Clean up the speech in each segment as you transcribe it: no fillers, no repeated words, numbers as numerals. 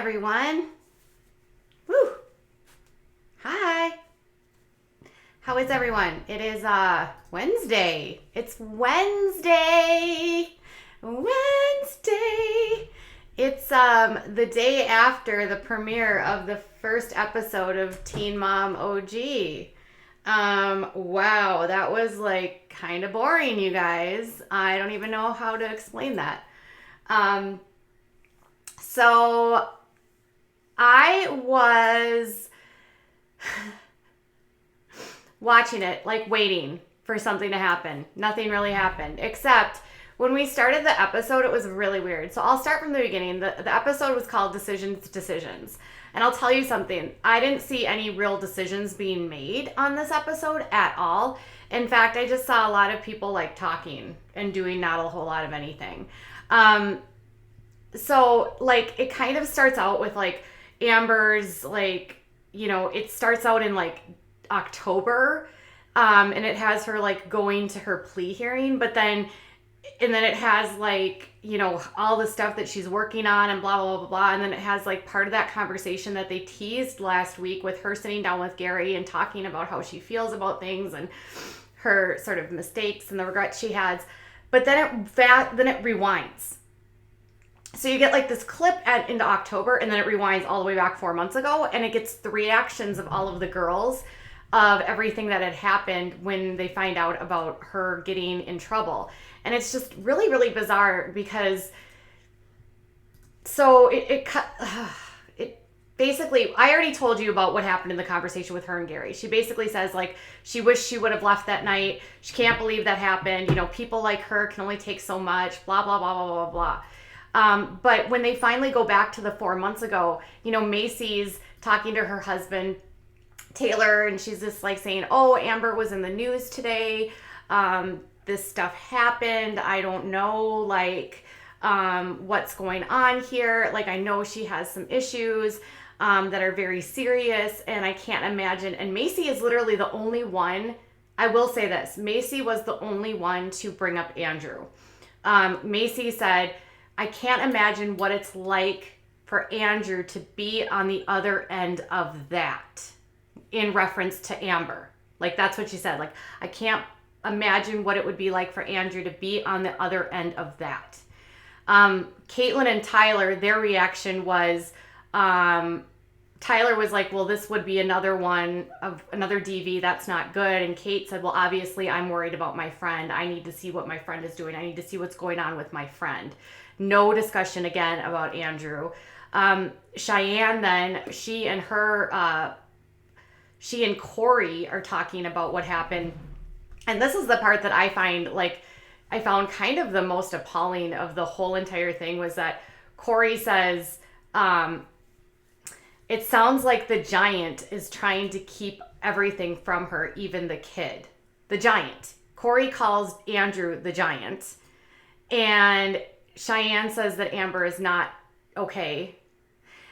everyone. Woo. Hi. How is everyone? It is Wednesday. It's Wednesday. It's the day after the premiere of the first episode of Teen Mom OG. Wow, that was like kind of boring, you guys. I don't even know how to explain that. So I was watching it, like waiting for something to happen. Nothing really happened, except when we started the episode, it was really weird. So I'll start from the beginning. The episode was called Decisions. And I'll tell you something. I didn't see any real decisions being made on this episode at all. In fact, I just saw a lot of people like talking and doing not a whole lot of anything. So like it kind of starts out with like Amber's like, you know, it starts out in like October, and it has her like going to her plea hearing, and then it has like, you know, all the stuff that she's working on and blah, blah, blah, blah. And then it has like part of that conversation that they teased last week with her sitting down with Gary and talking about how she feels about things and her sort of mistakes and the regrets she has. But then it rewinds. So you get like this clip into October, and then it rewinds all the way back 4 months ago, and it gets the reactions of all of the girls of everything that had happened when they find out about her getting in trouble. And it's just really, really bizarre because so it basically, I already told you about what happened in the conversation with her and Gary. She basically says like she wished she would have left that night. She can't believe that happened. You know, people like her can only take so much, blah, blah, blah, blah, blah, blah. But when they finally go back to the 4 months ago, you know, Maci's talking to her husband, Taylor, and she's just like saying, oh, Amber was in the news today. This stuff happened. I don't know, like, what's going on here. Like, I know she has some issues that are very serious, and I can't imagine. And Maci is literally the only one. I will say this. Maci was the only one to bring up Andrew. Maci said, I can't imagine what it's like for Andrew to be on the other end of that, in reference to Amber. Like, that's what she said. Like, I can't imagine what it would be like for Andrew to be on the other end of that. Catelynn and Tyler, their reaction was, Tyler was like, well, this would be another one of another DV. That's not good. And Kate said, well, obviously I'm worried about my friend. I need to see what my friend is doing. I need to see what's going on with my friend. No discussion again about Andrew. Cheyenne then, she and Corey are talking about what happened. And this is the part that I found kind of the most appalling of the whole entire thing, was that Corey says, it sounds like the giant is trying to keep everything from her, even the kid. The giant. Corey calls Andrew the giant. And Cheyenne says that Amber is not okay.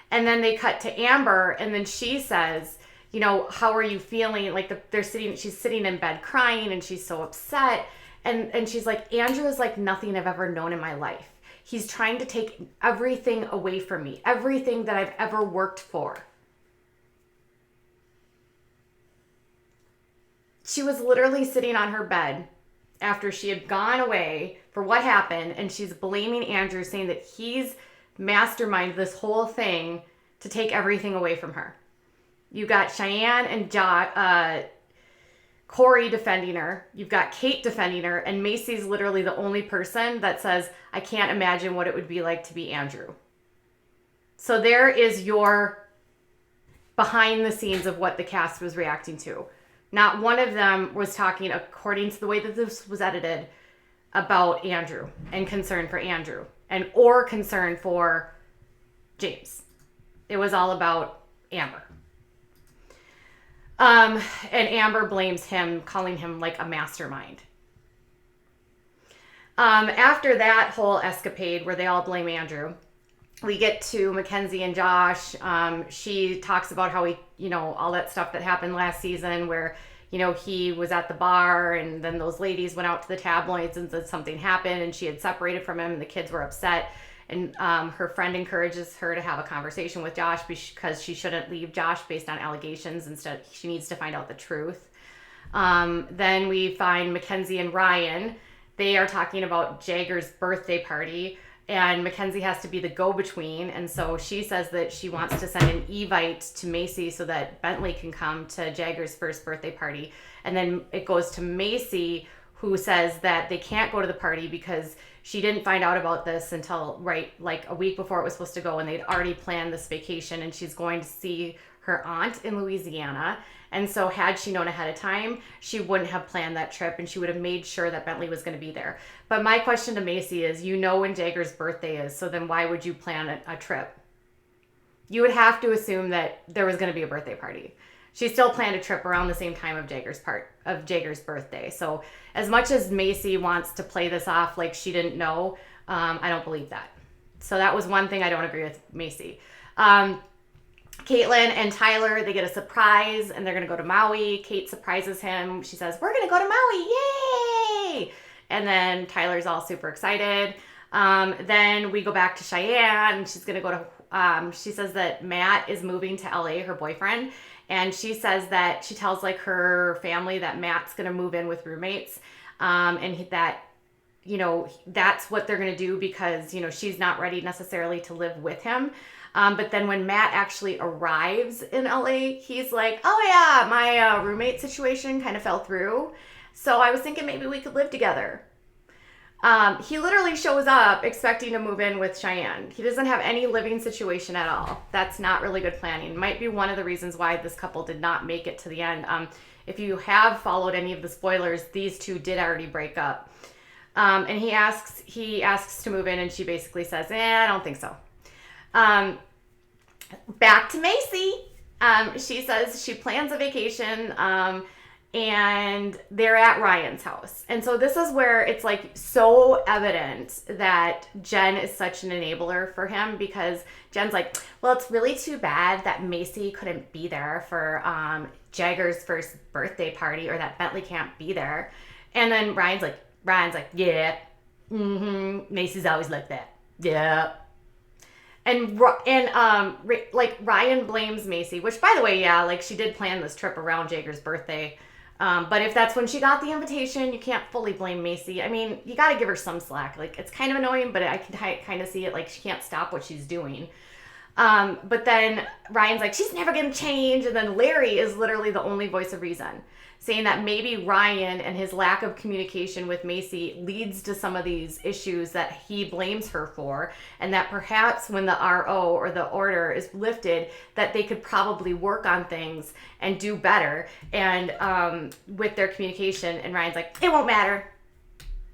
And then they cut to Amber, and then she says, you know, how are you feeling? Like she's sitting in bed crying, and she's so upset. And she's like, Andrew is like nothing I've ever known in my life. He's trying to take everything away from me, everything that I've ever worked for. She was literally sitting on her bed after she had gone away for what happened, and she's blaming Andrew, saying that he's masterminded this whole thing to take everything away from her. You got Cheyenne and Corey defending her. You've got Kate defending her, and Maci's literally the only person that says, I can't imagine what it would be like to be Andrew. So there is your behind the scenes of what the cast was reacting to. Not one of them was talking, according to the way that this was edited, about Andrew and concern for Andrew or concern for James. It was all about Amber. And Amber blames him, calling him like a mastermind. After that whole escapade where they all blame Andrew, we get to Mackenzie and Josh. She talks about how all that stuff that happened last season where, he was at the bar and then those ladies went out to the tabloids and said something happened and she had separated from him and the kids were upset. And her friend encourages her to have a conversation with Josh because she shouldn't leave Josh based on allegations. Instead, she needs to find out the truth. Then we find Mackenzie and Ryan. They are talking about Jagger's birthday party, and Mackenzie has to be the go-between. And so she says that she wants to send an Evite to Maci so that Bentley can come to Jagger's first birthday party. And then it goes to Maci, who says that they can't go to the party because she didn't find out about this until like a week before it was supposed to go, and they'd already planned this vacation, and she's going to see her aunt in Louisiana. And so had she known ahead of time, she wouldn't have planned that trip, and she would have made sure that Bentley was going to be there. But my question to Maci is, you know when Jagger's birthday is, so then why would you plan a trip? You would have to assume that there was going to be a birthday party. She still planned a trip around the same time of Jagger's birthday. So as much as Maci wants to play this off like she didn't know, I don't believe that. So that was one thing I don't agree with Maci. Catelynn and Tyler, they get a surprise and they're going to go to Maui. Kate surprises him. She says, we're going to go to Maui. Yay! And then Tyler's all super excited. Then we go back to Cheyenne. She's going to go to, she says that Matt is moving to LA, her boyfriend. And she says that she tells like her family that Matt's going to move in with roommates. And that, you know, that's what they're going to do because, you know, she's not ready necessarily to live with him. But then when Matt actually arrives in LA, he's like, oh yeah, my roommate situation kind of fell through. So I was thinking maybe we could live together. He literally shows up expecting to move in with Cheyenne. He doesn't have any living situation at all. That's not really good planning. Might be one of the reasons why this couple did not make it to the end. If you have followed any of the spoilers, these two did already break up. And he asks to move in, and she basically says, I don't think so. Back to Maci. She says she plans a vacation, and they're at Ryan's house. And so this is where it's like so evident that Jen is such an enabler for him, because Jen's like, well, it's really too bad that Maci couldn't be there for Jagger's first birthday party, or that Bentley can't be there. And then Ryan's like, yeah, Maci's always like that. Yeah. And like Ryan blames Maci, which by the way, yeah, like she did plan this trip around Jagger's birthday. But if that's when she got the invitation, you can't fully blame Maci. I mean, you got to give her some slack. Like, it's kind of annoying, but I can kind of see it. Like, she can't stop what she's doing. But then Ryan's like, she's never going to change. And then Larry is literally the only voice of reason, saying that maybe Ryan and his lack of communication with Maci leads to some of these issues that he blames her for, and that perhaps when the RO or the order is lifted, that they could probably work on things and do better and with their communication. And Ryan's like, it won't matter.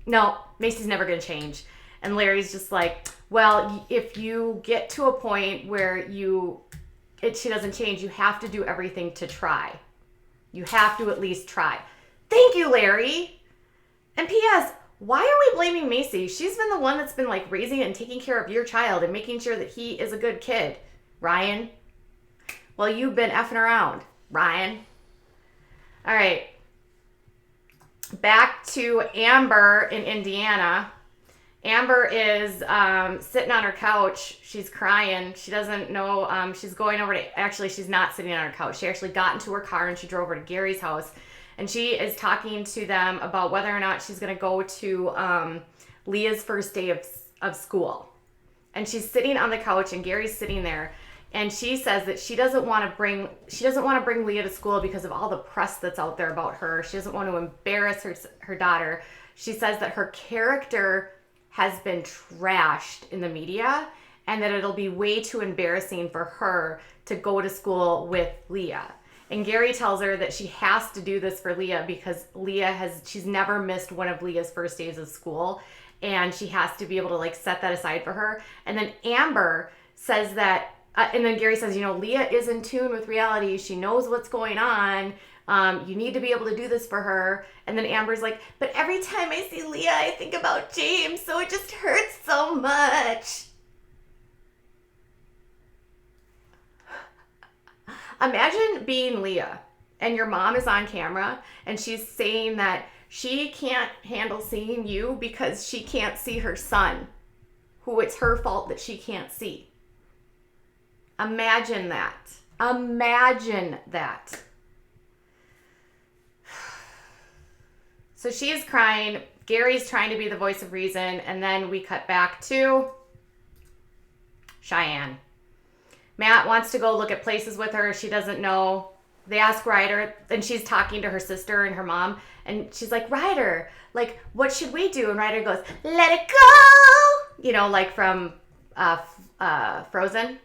No, Maci's never going to change. And Larry's just like, well, if you get to a point where she doesn't change, you have to do everything to try. You have to at least try. Thank you, Larry. And P.S., why are we blaming Maci? She's been the one that's been like raising and taking care of your child and making sure that he is a good kid. Ryan? Well, you've been effing around, Ryan. All right. Back to Amber in Indiana. Amber is sitting on her couch. She's crying. She doesn't know. She's going over to, actually, she's not sitting on her couch. She actually got into her car and she drove over to Gary's house. And she is talking to them about whether or not she's going to go to Leah's first day of school. And she's sitting on the couch and Gary's sitting there. And she says that she doesn't want to bring Leah to school because of all the press that's out there about her. She doesn't want to embarrass her daughter. She says that her character has been trashed in the media, and that it'll be way too embarrassing for her to go to school with Leah. And Gary tells her that she has to do this for Leah because she's never missed one of Leah's first days of school, and she has to be able to like set that aside for her. And then Amber says that, and then Gary says, Leah is in tune with reality. She knows what's going on. You need to be able to do this for her. And then Amber's like, but every time I see Leah, I think about James, so it just hurts so much. Imagine being Leah and your mom is on camera and she's saying that she can't handle seeing you because she can't see her son. who it's her fault that she can't see. Imagine that. Imagine that. So she's crying. Gary's trying to be the voice of reason. And then we cut back to Cheyenne. Matt wants to go look at places with her. She doesn't know. They ask Ryder, and she's talking to her sister and her mom. And she's like, Ryder, like, what should we do? And Ryder goes, let it go. You know, like from Frozen.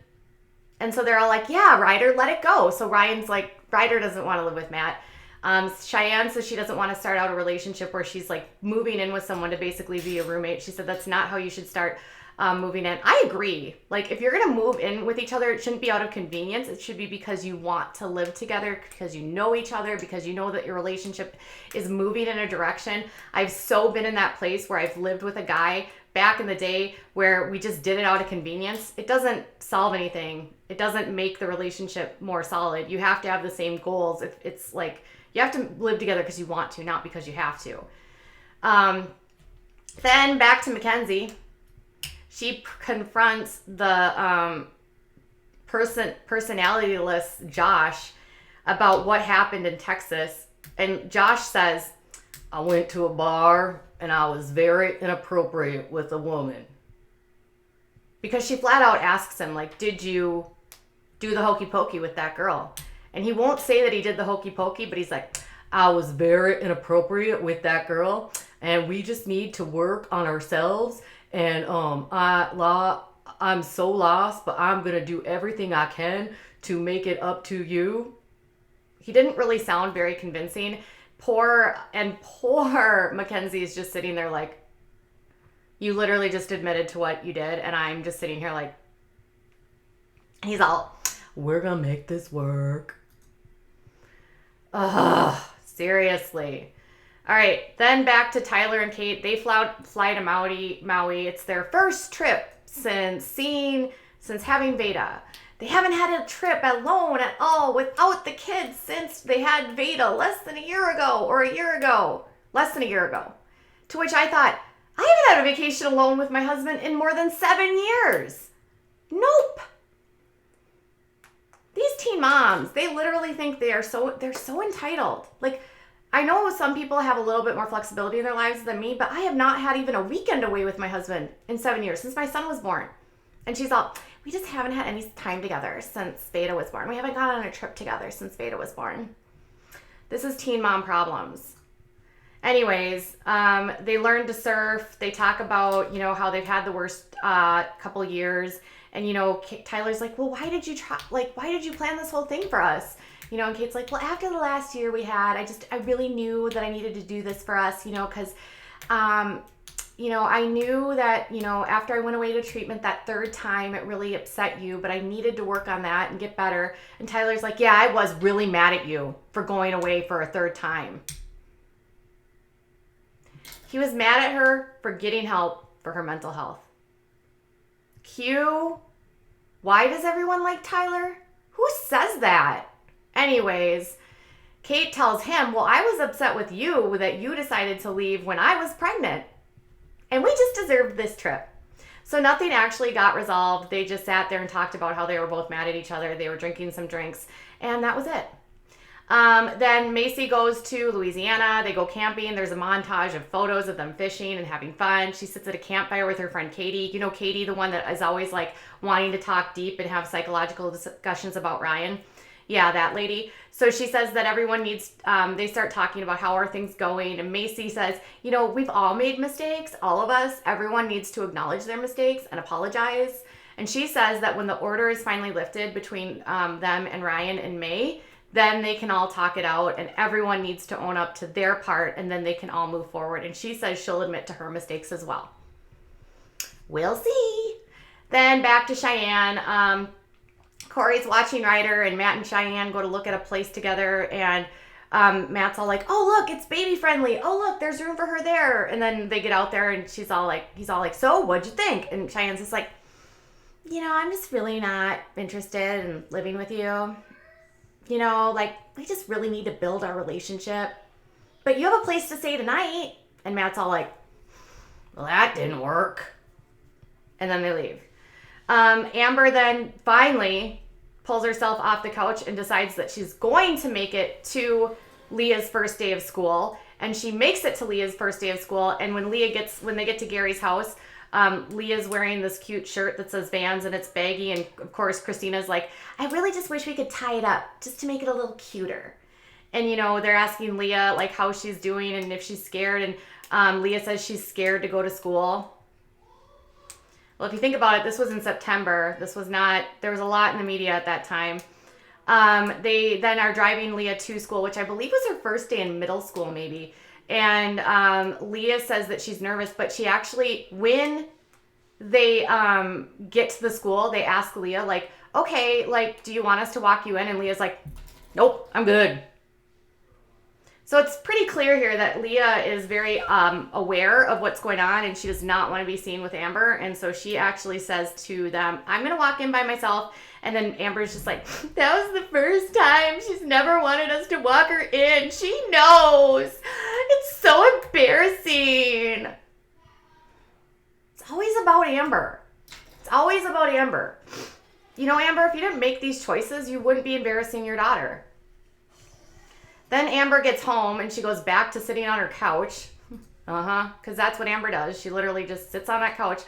And so they're all like, yeah, Ryder, let it go. So Ryan's like, Ryder doesn't want to live with Matt. Cheyenne says she doesn't want to start out a relationship where she's like moving in with someone to basically be a roommate. She said that's not how you should start moving in. I agree. Like, if you're going to move in with each other, it shouldn't be out of convenience. It should be because you want to live together, because you know each other, because you know that your relationship is moving in a direction. I've so been in that place where I've lived with a guy back in the day where we just did it out of convenience. It doesn't solve anything. It doesn't make the relationship more solid. You have to have the same goals. If it's like, you have to live together because you want to, not because you have to. Then back to Mackenzie. She confronts the personality-less Josh about what happened in Texas. And Josh says, I went to a bar and I was very inappropriate with a woman. Because she flat out asks him, like, did you do the hokey pokey with that girl? And he won't say that he did the hokey pokey, but he's like, I was very inappropriate with that girl, and we just need to work on ourselves. And I'm so lost, but I'm gonna do everything I can to make it up to you. He didn't really sound very convincing. Poor Mackenzie is just sitting there like, you literally just admitted to what you did, and I'm just sitting here like, he's all, we're gonna make this work. Ugh, seriously. All right, then back to Tyler and Kate. They fly to Maui. It's their first trip since having Veda. They haven't had a trip alone at all without the kids since they had Veda less than a year ago. To which I thought, I haven't had a vacation alone with my husband in more than 7 years. Nope. These teen moms, they literally think they're so entitled. Like, I know some people have a little bit more flexibility in their lives than me, but I have not had even a weekend away with my husband in 7 years, since my son was born. And she's all, we just haven't had any time together since Veda was born. We haven't gone on a trip together since Veda was born. This is teen mom problems. Anyways, they learned to surf. They talk about, how they've had the worst couple years. And, Tyler's like, well, why did you plan this whole thing for us? And Kate's like, well, after the last year we had, I really knew that I needed to do this for us, because, I knew that, after I went away to treatment that third time, it really upset you, but I needed to work on that and get better. And Tyler's like, yeah, I was really mad at you for going away for a third time. He was mad at her for getting help for her mental health. Q, why does everyone like Tyler? Who says that? Anyways, Kate tells him, well, I was upset with you that you decided to leave when I was pregnant. And we just deserved this trip. So nothing actually got resolved. They just sat there and talked about how they were both mad at each other. They were drinking some drinks, and that was it. Then Maci goes to Louisiana. They go camping. There's a montage of photos of them fishing and having fun. She sits at a campfire with her friend Katie. Katie, the one that is always like wanting to talk deep and have psychological discussions about Ryan. Yeah, that lady. So she says that everyone needs, they start talking about how are things going. And Maci says, we've all made mistakes, all of us. Everyone needs to acknowledge their mistakes and apologize. And she says that when the order is finally lifted between them and Ryan in May, then they can all talk it out and everyone needs to own up to their part and then they can all move forward. And she says she'll admit to her mistakes as well. We'll see. Then back to Cheyenne. Corey's watching Ryder and Matt and Cheyenne go to look at a place together and Matt's all like, oh, look, it's baby friendly. Oh, look, there's room for her there. And then they get out there and he's all like, so what'd you think? And Cheyenne's just like, I'm just really not interested in living with you. We just really need to build our relationship. But you have a place to stay tonight. And Matt's all like, well, that didn't work. And then they leave. Amber then finally pulls herself off the couch and decides that she's going to make it to Leah's first day of school. And she makes it to Leah's first day of school. And when they get to Gary's house, Leah's wearing this cute shirt that says Vans and it's baggy. And of course, Christina's like, I really just wish we could tie it up just to make it a little cuter. And, they're asking Leah like how she's doing and if she's scared. And Leah says she's scared to go to school. Well, if you think about it, this was in September. There was a lot in the media at that time. They then are driving Leah to school, which I believe was her first day in middle school maybe. And Leah says that she's nervous, but she actually, when they get to the school, they ask Leah like, okay, like, do you want us to walk you in? And Leah's like, nope, I'm good. So it's pretty clear here that Leah is very aware of what's going on and she does not want to be seen with Amber. And so she actually says to them, I'm going to walk in by myself. And then Amber's just like, that was the first time. She's never wanted us to walk her in. She knows. It's so embarrassing. It's always about Amber. It's always about Amber. Amber, if you didn't make these choices, you wouldn't be embarrassing your daughter. Then Amber gets home and she goes back to sitting on her couch. Because that's what Amber does. She literally just sits on that couch.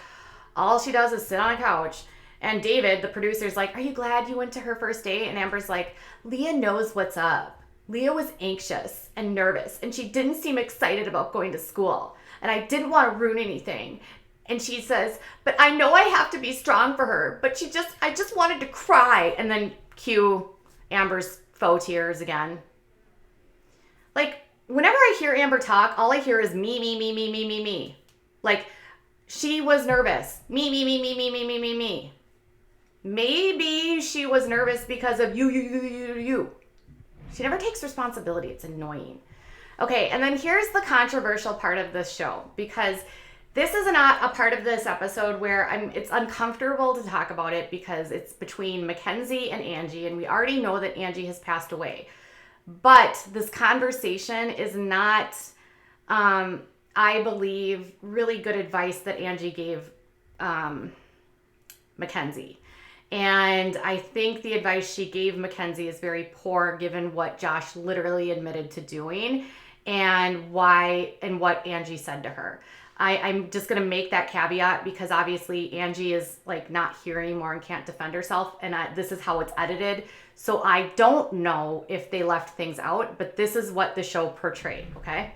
All she does is sit on a couch. And David, the producer's like, are you glad you went to her first date? And Amber's like, Leah knows what's up. Leah was anxious and nervous. And she didn't seem excited about going to school. And I didn't want to ruin anything. And she says, but I know I have to be strong for her. But I just wanted to cry. And then cue Amber's faux tears again. Like, whenever I hear Amber talk, all I hear is me, me, me, me, me, me, me. Like, she was nervous. Me, me, me, me, me, me, me, me, me. Maybe she was nervous because of you. She never takes responsibility. It's annoying. Okay, and then here's the controversial part of this show, because this is not a part of this episode where it's uncomfortable to talk about it because it's between Mackenzie and Angie, and we already know that Angie has passed away. But this conversation is not, I believe, really good advice that Angie gave Mackenzie. And I think the advice she gave Mackenzie is very poor given what Josh literally admitted to doing and what Angie said to her. I'm just going to make that caveat because obviously Angie is like not here anymore and can't defend herself. And this is how it's edited. So I don't know if they left things out, but this is what the show portrayed, okay?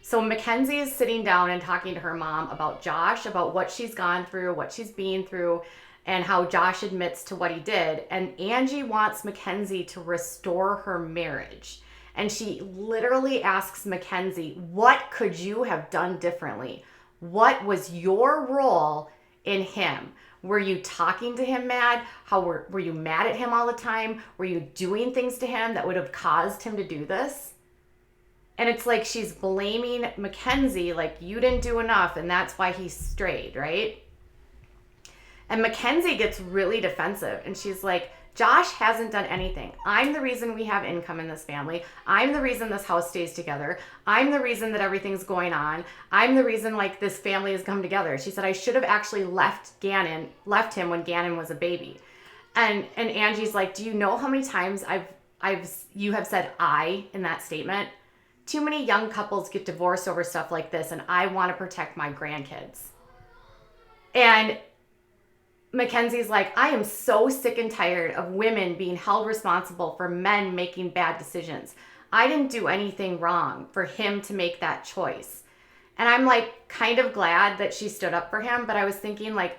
So Mackenzie is sitting down and talking to her mom about Josh, about what she's gone through, what she's been through, and how Josh admits to what he did. And Angie wants Mackenzie to restore her marriage. And she literally asks Mackenzie, what could you have done differently? What was your role in him? Were you talking to him mad? Were you mad at him all the time? Were you doing things to him that would have caused him to do this? And it's like she's blaming Mackenzie, like you didn't do enough and that's why he strayed, right? And Mackenzie gets really defensive and she's like, Josh hasn't done anything. I'm the reason we have income in this family. I'm the reason this house stays together. I'm the reason that everything's going on. I'm the reason like this family has come together. She said, I should have actually left him when Gannon was a baby. And Angie's like, do you know how many times you have said I in that statement? Too many young couples get divorced over stuff like this, and I want to protect my grandkids. And Mackenzie's like, I am so sick and tired of women being held responsible for men making bad decisions. I didn't do anything wrong for him to make that choice. And I'm like kind of glad that she stood up for him, but I was thinking like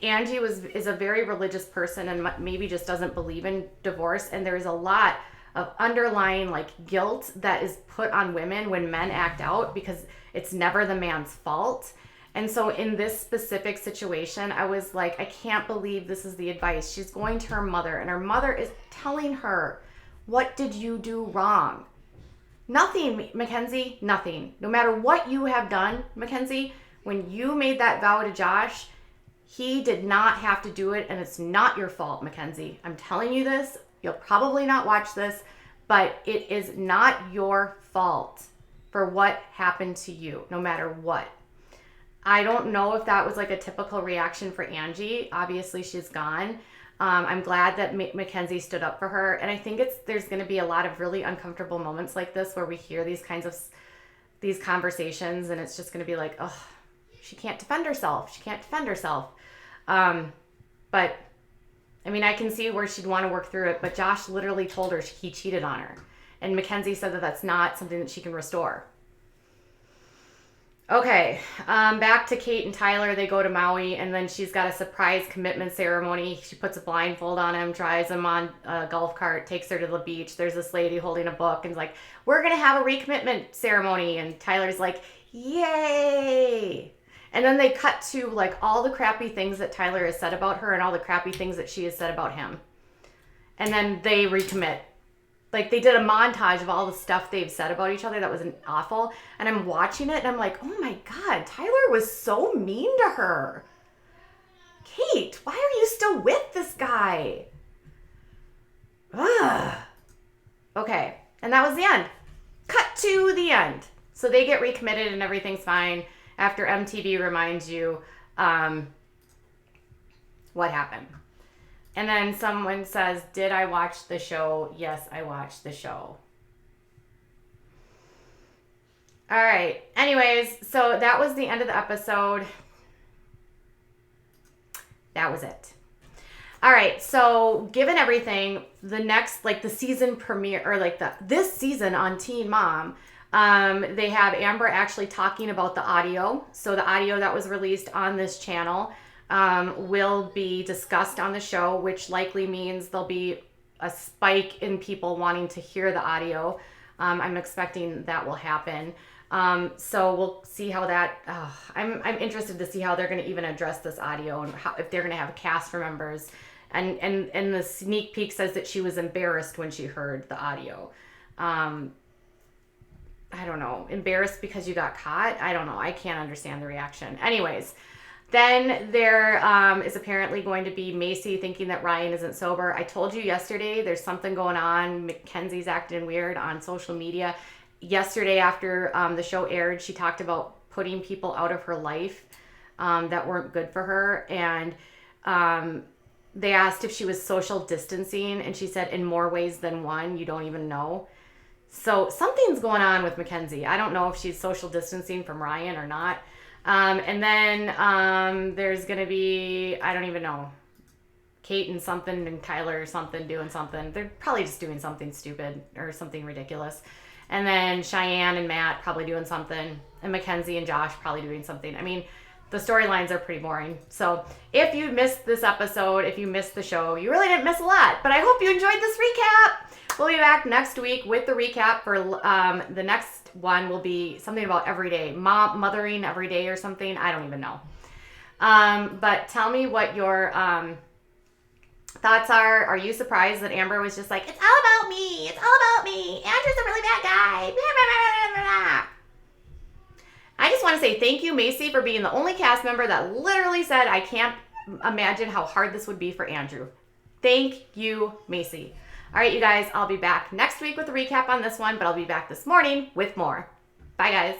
Angie is a very religious person and maybe just doesn't believe in divorce, and there's a lot of underlying like guilt that is put on women when men act out because it's never the man's fault. And so in this specific situation, I was like, I can't believe this is the advice. She's going to her mother, and her mother is telling her, what did you do wrong? Nothing, Mackenzie, nothing. No matter what you have done, Mackenzie, when you made that vow to Josh, he did not have to do it, and it's not your fault, Mackenzie. I'm telling you this. You'll probably not watch this, but it is not your fault for what happened to you, no matter what. I don't know if that was like a typical reaction for Angie. Obviously, she's gone. I'm glad that Mackenzie stood up for her. And I think there's going to be a lot of really uncomfortable moments like this where we hear these kinds of these conversations, and it's just going to be like, oh, she can't defend herself. She can't defend herself. But I mean, I can see where she'd want to work through it, but Josh literally told her he cheated on her. And Mackenzie said that that's not something that she can restore. Okay, back to Kate and Tyler. They go to Maui, and then she's got a surprise commitment ceremony. She puts a blindfold on him, drives him on a golf cart, takes her to the beach. There's this lady holding a book and is like, we're going to have a recommitment ceremony. And Tyler's like, yay. And then they cut to like all the crappy things that Tyler has said about her and all the crappy things that she has said about him. And then they recommit. Like they did a montage of all the stuff they've said about each other that was awful. And I'm watching it and I'm like, oh my God, Tyler was so mean to her. Kate, why are you still with this guy? Ugh. Okay. And that was the end. Cut to the end. So they get recommitted and everything's fine. After MTV reminds you what happened. And then someone says, did I watch the show? Yes, I watched the show. All right. Anyways, so that was the end of the episode. That was it. All right. So given everything, the next, like the season premiere, or like this season on Teen Mom, they have Amber actually talking about the audio. So the audio that was released on this channel will be discussed on the show, which likely means there'll be a spike in people wanting to hear the audio. I'm expecting that will happen. So we'll see how that, I'm interested to see how they're going to even address this audio and how, if they're going to have cast members. And the sneak peek says that she was embarrassed when she heard the audio. I don't know, embarrassed because you got caught? I don't know. I can't understand the reaction. Anyways, then there is apparently going to be Maci thinking that Ryan isn't sober. I told you yesterday there's something going on. Mackenzie's acting weird on social media. Yesterday after the show aired, she talked about putting people out of her life that weren't good for her. And they asked if she was social distancing, and she said in more ways than one, you don't even know. So something's going on with Mackenzie. I don't know if she's social distancing from Ryan or not. And then there's going to be, I don't even know, Kate and something and Tyler or something doing something. They're probably just doing something stupid or something ridiculous. And then Cheyenne and Matt probably doing something. And Mackenzie and Josh probably doing something. I mean, the storylines are pretty boring. So if you missed this episode, if you missed the show, you really didn't miss a lot. But I hope you enjoyed this recap. We'll be back next week with the recap for the next one will be something about every day. Mothering every day or something. I don't even know. But tell me what your thoughts are. Are you surprised that Amber was just like, it's all about me. It's all about me. Andrew's a really bad guy. Blah, blah, blah, blah, blah. I just want to say thank you, Maci, for being the only cast member that literally said, I can't imagine how hard this would be for Andrew. Thank you, Maci. All right, you guys, I'll be back next week with a recap on this one, but I'll be back this morning with more. Bye, guys.